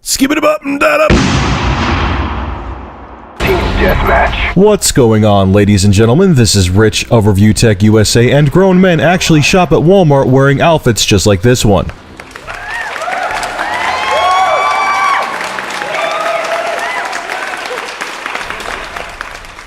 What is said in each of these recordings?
Skip it up and that up. Team deathmatch. What's going on, ladies and gentlemen? This is Rich of Review Tech USA, and grown men actually shop at Walmart wearing outfits just like this one.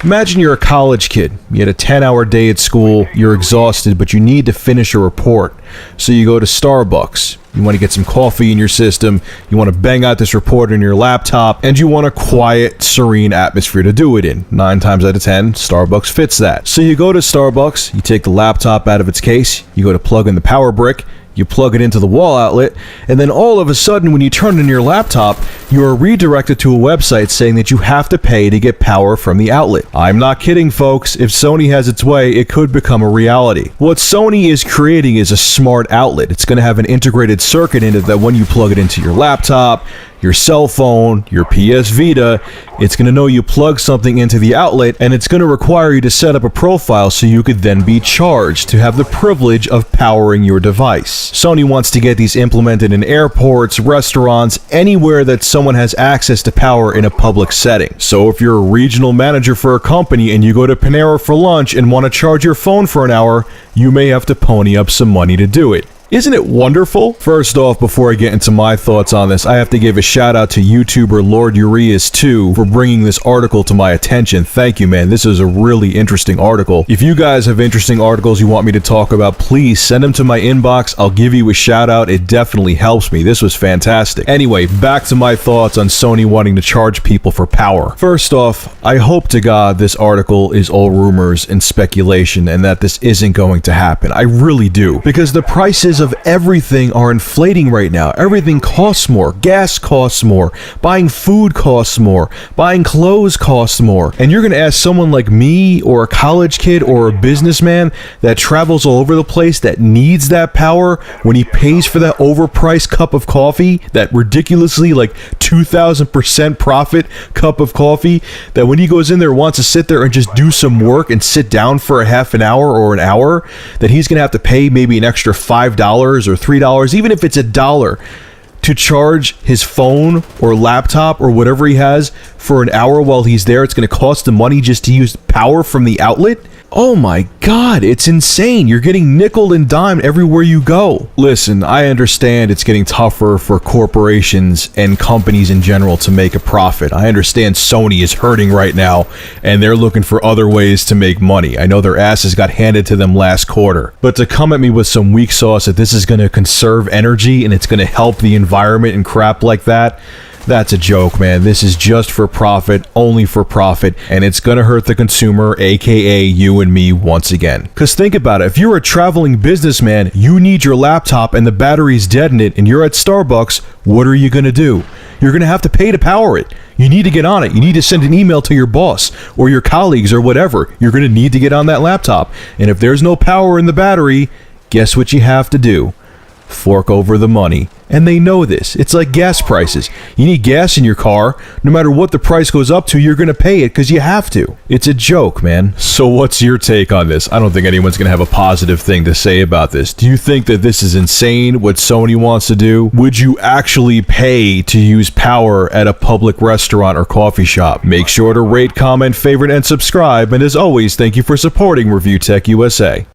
Imagine you're a college kid. You had a 10-hour day at school, you're exhausted, but you need to finish a report. So you go to Starbucks. You want to get some coffee in your system, you want to bang out this report on your laptop, and you want a quiet, serene atmosphere to do it in. 9 times out of 10, Starbucks fits that. So you go to Starbucks, you take the laptop out of its case, you go to plug in the power brick, you plug it into the wall outlet, and then all of a sudden when you turn on your laptop, you are redirected to a website saying that you have to pay to get power from the outlet. I'm not kidding, folks. If Sony has its way, it could become a reality. What Sony is creating is a smart outlet. It's going to have an integrated circuit in it that when you plug it into your laptop, your cell phone, your PS Vita, it's going to know you plug something into the outlet, and it's going to require you to set up a profile so you could then be charged to have the privilege of powering your device. Sony wants to get these implemented in airports, restaurants, anywhere that someone has access to power in a public setting. So if you're a regional manager for a company and you go to Panera for lunch and want to charge your phone for an hour, you may have to pony up some money to do it. Isn't it wonderful? First off, before I get into my thoughts on this, I have to give a shout out to YouTuber Lord Urias 2 for bringing this article to my attention. Thank you, man. This is a really interesting article. If you guys have interesting articles you want me to talk about, please send them to my inbox. I'll give you a shout out. It definitely helps me. This was fantastic. Anyway, back to my thoughts on Sony wanting to charge people for power. First off, I hope to God this article is all rumors and speculation and that this isn't going to happen. I really do. Because the prices of everything are inflating right now. Everything costs more. Gas costs more. Buying food costs more. Buying clothes costs more. And you're going to ask someone like me or a college kid or a businessman that travels all over the place that needs that power when he pays for that overpriced cup of coffee, that ridiculously like 2,000% profit cup of coffee, that when he goes in there wants to sit there and just do some work and sit down for a half an hour or an hour, that he's going to have to pay maybe an extra $5 or $3, even if it's $1, to charge his phone or laptop or whatever he has for an hour while he's there. It's going to cost him money just to use power from the outlet. Oh my God, it's insane. You're getting nickel and dimed everywhere you go. Listen, I understand it's getting tougher for corporations and companies in general to make a profit. I understand Sony is hurting right now and they're looking for other ways to make money. I know their asses got handed to them last quarter. But to come at me with some weak sauce that this is going to conserve energy and it's going to help the environment and crap like that, that's a joke, man. This is just for profit, only for profit, and it's gonna hurt the consumer, aka you and me, once again. Because think about it, if you're a traveling businessman, you need your laptop and the battery's dead in it, and you're at Starbucks, what are you gonna do? You're gonna have to pay to power it. You need to get on it. You need to send an email to your boss or your colleagues or whatever. You're gonna need to get on that laptop. And if there's no power in the battery, guess what you have to do? Fork over the money. And they know this. It's like gas prices. You need gas in your car. No matter what the price goes up to, you're going to pay it because you have to. It's a joke, man. So what's your take on this? I don't think anyone's going to have a positive thing to say about this. Do you think that this is insane, what Sony wants to do? Would you actually pay to use power at a public restaurant or coffee shop? Make sure to rate, comment, favorite, and subscribe. And as always, thank you for supporting Review Tech USA.